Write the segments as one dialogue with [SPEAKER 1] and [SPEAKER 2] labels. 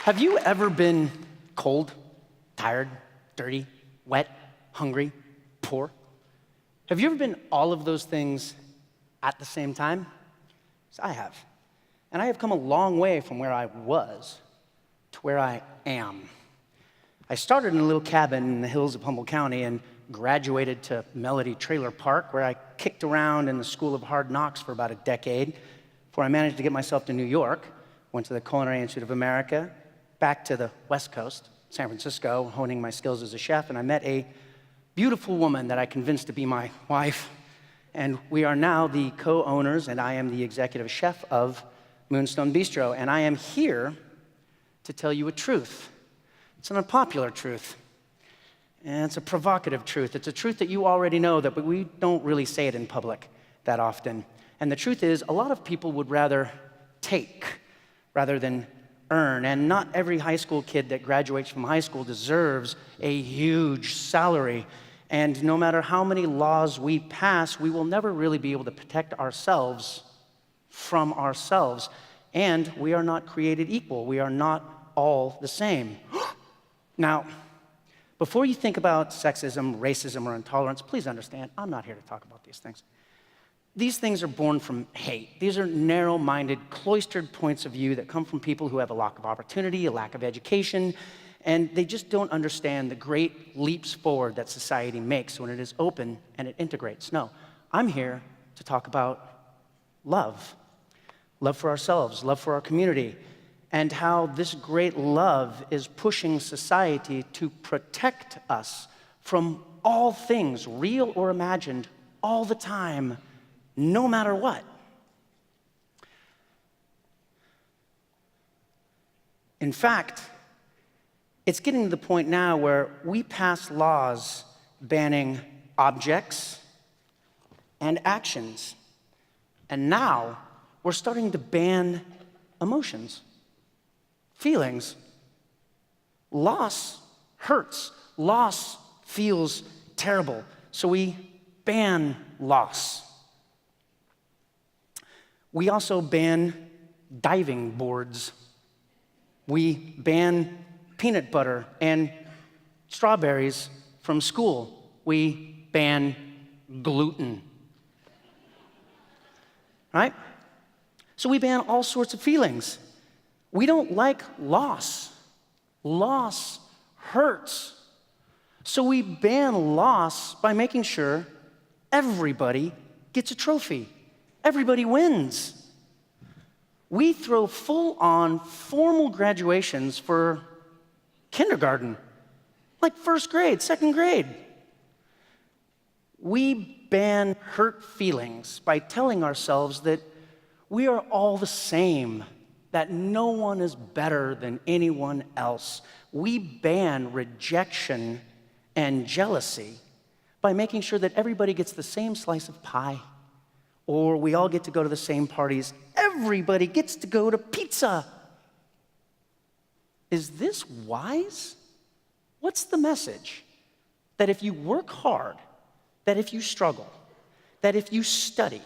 [SPEAKER 1] Have you ever been cold, tired, dirty, wet, hungry, poor? Have you ever been all of those things at the same time? Yes, I have. And I have come a long way from where I was to where I am. I started in a little cabin in the hills of Humboldt County and graduated to Melody Trailer Park, where I kicked around in the School of Hard Knocks for about a decade before I managed to get myself to New York, went to the Culinary Institute of America, back to the West Coast, San Francisco, honing my skills as a chef, and I met a beautiful woman that I convinced to be my wife, and we are now the co-owners, and I am the executive chef of Moonstone Bistro, and I am here to tell you a truth. It's an unpopular truth, and it's a provocative truth. It's a truth that you already know, but we don't really say it in public that often. And the truth is, a lot of people would rather take rather than earn, and not every high school kid that graduates from high school deserves a huge salary. And no matter how many laws we pass, we will never really be able to protect ourselves from ourselves. And we are not created equal. We are not all the same. Now, before you think about sexism, racism, or intolerance, please understand, I'm not here to talk about these things. These things are born from hate. These are narrow-minded, cloistered points of view that come from people who have a lack of opportunity, a lack of education, and they just don't understand the great leaps forward that society makes when it is open and it integrates. No, I'm here to talk about love. Love for ourselves, love for our community, and how this great love is pushing society to protect us from all things, real or imagined, all the time, no matter what. In fact, it's getting to the point now where we pass laws banning objects and actions, and now we're starting to ban emotions. Feelings. Loss hurts. Loss feels terrible. So we ban loss. We also ban diving boards. We ban peanut butter and strawberries from school. We ban gluten. Right? So we ban all sorts of feelings. We don't like loss. Loss hurts. So we ban loss by making sure everybody gets a trophy. Everybody wins. We throw full-on formal graduations for kindergarten, like first grade, second grade. We ban hurt feelings by telling ourselves that we are all the same, that no one is better than anyone else. We ban rejection and jealousy by making sure that everybody gets the same slice of pie, or we all get to go to the same parties. Everybody gets to go to pizza. Is this wise? What's the message? That if you work hard, that if you struggle, that if you study,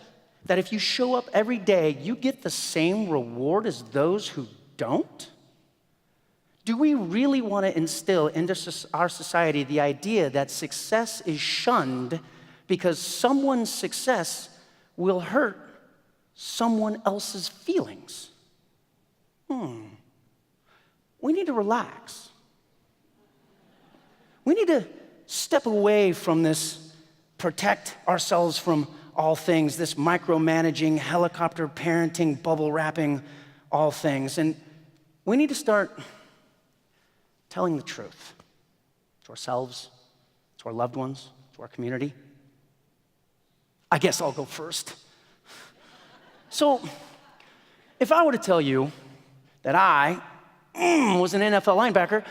[SPEAKER 1] that if you show up every day, you get the same reward as those who don't? Do we really want to instill into our society the idea that success is shunned because someone's success will hurt someone else's feelings? We need to relax. We need to step away from this protect ourselves from all things, this micromanaging, helicopter parenting, bubble wrapping all things. And we need to start telling the truth to ourselves, to our loved ones, to our community. I guess I'll go first. So, if I were to tell you that I was an NFL linebacker,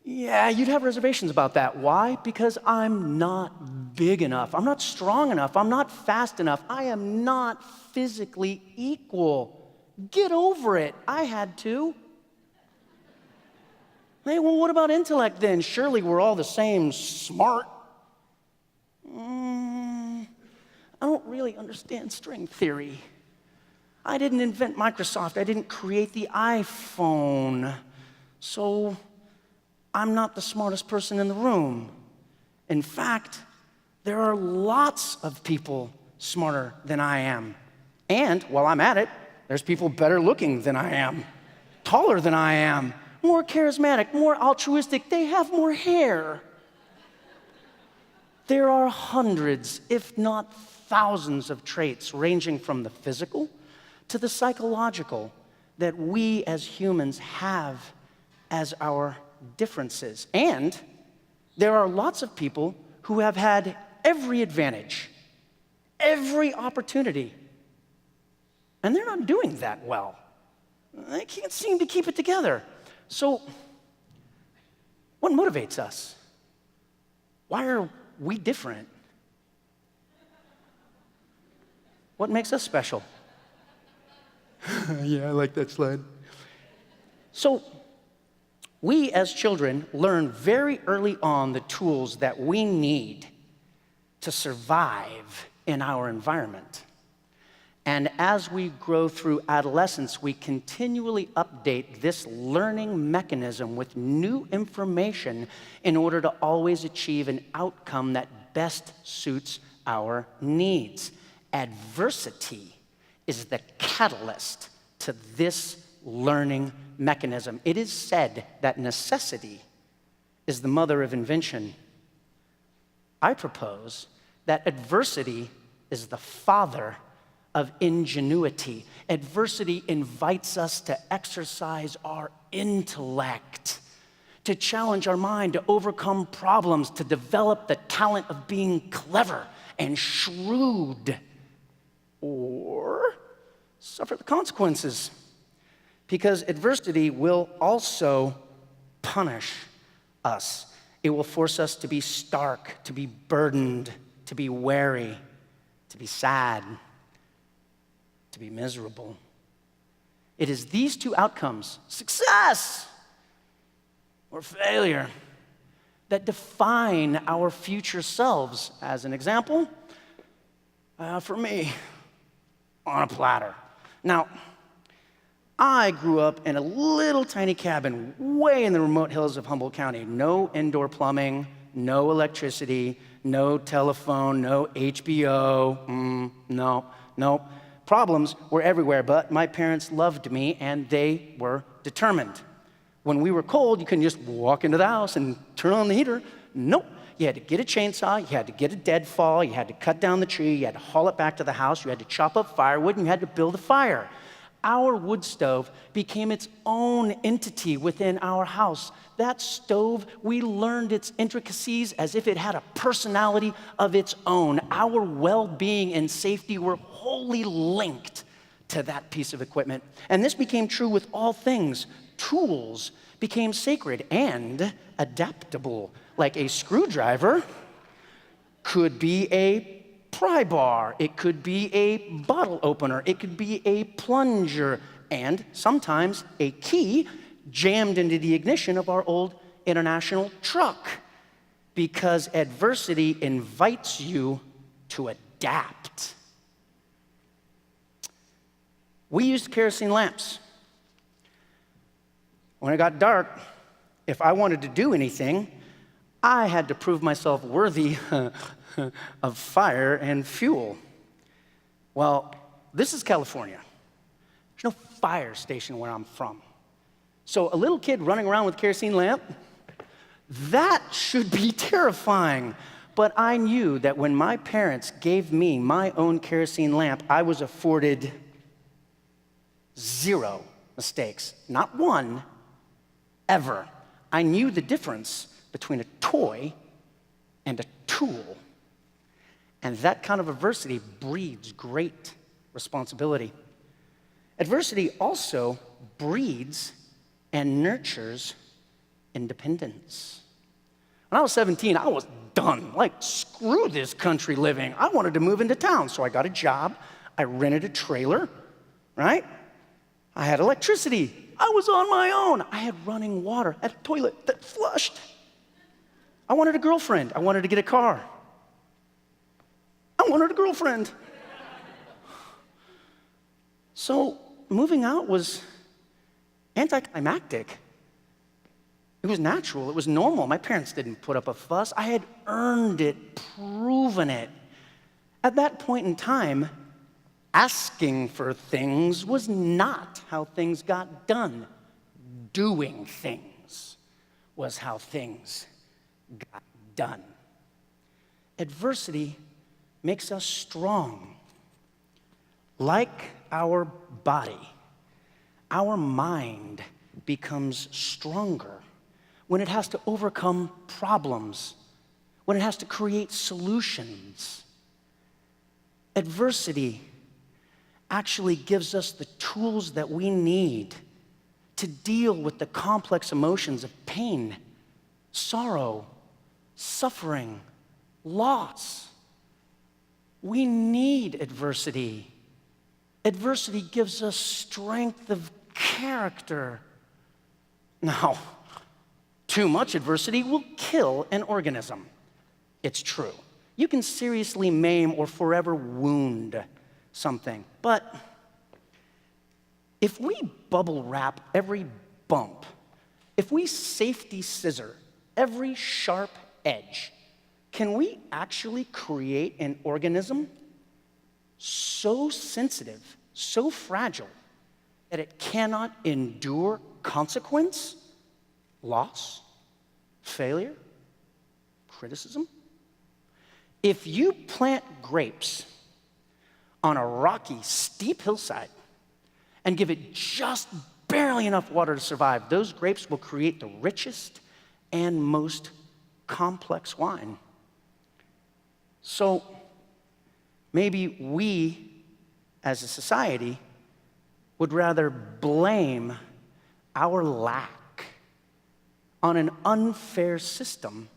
[SPEAKER 1] yeah, you'd have reservations about that. Why? Because I'm not big enough. I'm not strong enough. I'm not fast enough. I am not physically equal. Get over it. I had to. Hey, well, what about intellect then? Surely we're all the same smart. I don't really understand string theory. I didn't invent Microsoft. I didn't create the iPhone. So I'm not the smartest person in the room. In fact, there are lots of people smarter than I am. And while I'm at it, there's people better looking than I am, taller than I am, more charismatic, more altruistic. They have more hair. There are hundreds, if not thousands, of traits ranging from the physical to the psychological that we as humans have as our differences. And there are lots of people who have had every advantage, every opportunity, and they're not doing that well. They can't seem to keep it together. So, what motivates us? Why are we different? What makes us special? Yeah, I like that slide. So, we as children learn very early on the tools that we need to survive in our environment. And as we grow through adolescence, we continually update this learning mechanism with new information in order to always achieve an outcome that best suits our needs. Adversity is the catalyst to this learning mechanism. It is said that necessity is the mother of invention. I propose that adversity is the father of ingenuity. Adversity invites us to exercise our intellect, to challenge our mind, to overcome problems, to develop the talent of being clever and shrewd, or suffer the consequences. Because adversity will also punish us. It will force us to be stark, to be burdened, to be wary, to be sad, to be miserable. It is these two outcomes, success or failure, that define our future selves. As an example, for me, on a platter. Now, I grew up in a little tiny cabin way in the remote hills of Humboldt County. No indoor plumbing, no electricity, no telephone, no HBO, no. Problems were everywhere, but my parents loved me and they were determined. When we were cold, you couldn't just walk into the house and turn on the heater. Nope. You had to get a chainsaw, you had to get a deadfall, you had to cut down the tree, you had to haul it back to the house, you had to chop up firewood, and you had to build a fire. Our wood stove became its own entity within our house. That stove, we learned its intricacies as if it had a personality of its own. Our well-being and safety were wholly linked to that piece of equipment. And this became true with all things. Tools became sacred and adaptable. Like a screwdriver could be a pry bar, it could be a bottle opener, it could be a plunger, and sometimes a key jammed into the ignition of our old international truck, because adversity invites you to adapt. We used kerosene lamps. When it got dark, if I wanted to do anything, I had to prove myself worthy of fire and fuel. Well, this is California. There's no fire station where I'm from. So a little kid running around with a kerosene lamp, that should be terrifying. But I knew that when my parents gave me my own kerosene lamp, I was afforded 0 mistakes. Not one, ever. I knew the difference between a toy and a tool. And that kind of adversity breeds great responsibility. Adversity also breeds and nurtures independence. When I was 17, I was done. Like, screw this country living. I wanted to move into town, so I got a job. I rented a trailer, right? I had electricity. I was on my own. I had running water at a toilet that flushed. I wanted a girlfriend. I wanted to get a car. I wanted a girlfriend. So moving out was anticlimactic. It was natural. It was normal. My parents didn't put up a fuss. I had earned it, proven it. At that point in time, asking for things was not how things got done. Doing things was how things got done. Adversity makes us strong. Like our body, our mind becomes stronger when it has to overcome problems, when it has to create solutions. Adversity actually gives us the tools that we need to deal with the complex emotions of pain, sorrow, suffering, loss. We need adversity. Adversity gives us strength of character. Now, too much adversity will kill an organism. It's true. You can seriously maim or forever wound something. But if we bubble wrap every bump, if we safety scissor every sharp edge, can we actually create an organism so sensitive, so fragile, that it cannot endure consequence, loss, failure, criticism? If you plant grapes on a rocky, steep hillside and give it just barely enough water to survive, those grapes will create the richest and most complex wine. So maybe we, as a society, would rather blame our lack on an unfair system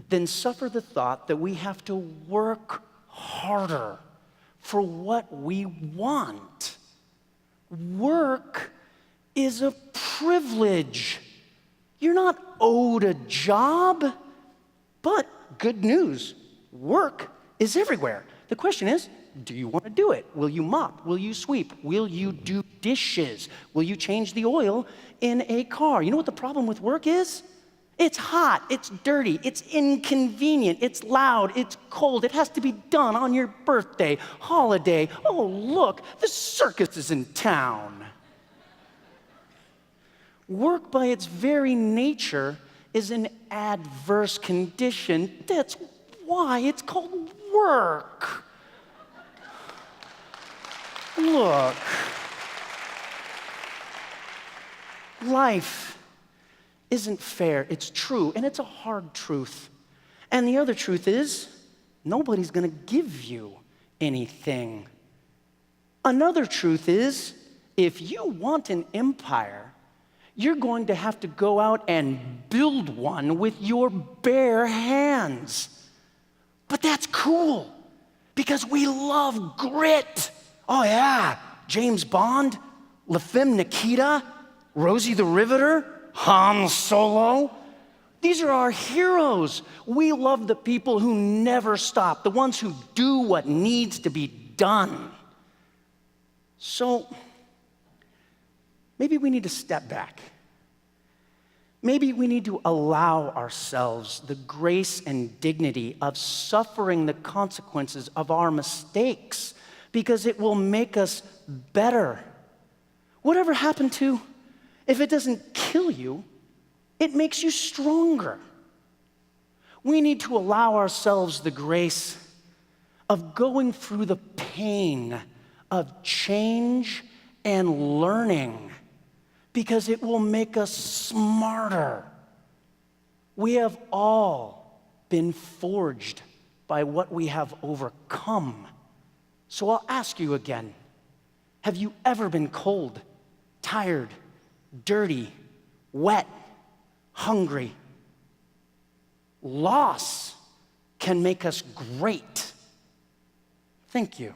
[SPEAKER 1] than suffer the thought that we have to work harder for what we want. Work is a privilege. You're not owed a job, but good news, work is everywhere. The question is, do you want to do it? Will you mop? Will you sweep? Will you do dishes? Will you change the oil in a car? You know what the problem with work is? It's hot, it's dirty, it's inconvenient, it's loud, it's cold. It has to be done on your birthday, holiday. Oh, look, the circus is in town. Work by its very nature is an adverse condition. That's why it's called work. Look, life isn't fair. It's true, and it's a hard truth. And the other truth is, nobody's going to give you anything. Another truth is, if you want an empire, you're going to have to go out and build one with your bare hands. But that's cool, because we love grit. Oh yeah, James Bond, La Femme Nikita, Rosie the Riveter, Han Solo. These are our heroes. We love the people who never stop, the ones who do what needs to be done. So maybe we need to step back. Maybe we need to allow ourselves the grace and dignity of suffering the consequences of our mistakes, because it will make us better. Whatever happened to, if it doesn't kill you, it makes you stronger. We need to allow ourselves the grace of going through the pain of change and learning, because it will make us smarter. We have all been forged by what we have overcome. So I'll ask you again, have you ever been cold, tired, dirty, wet, hungry? Loss can make us great. Thank you.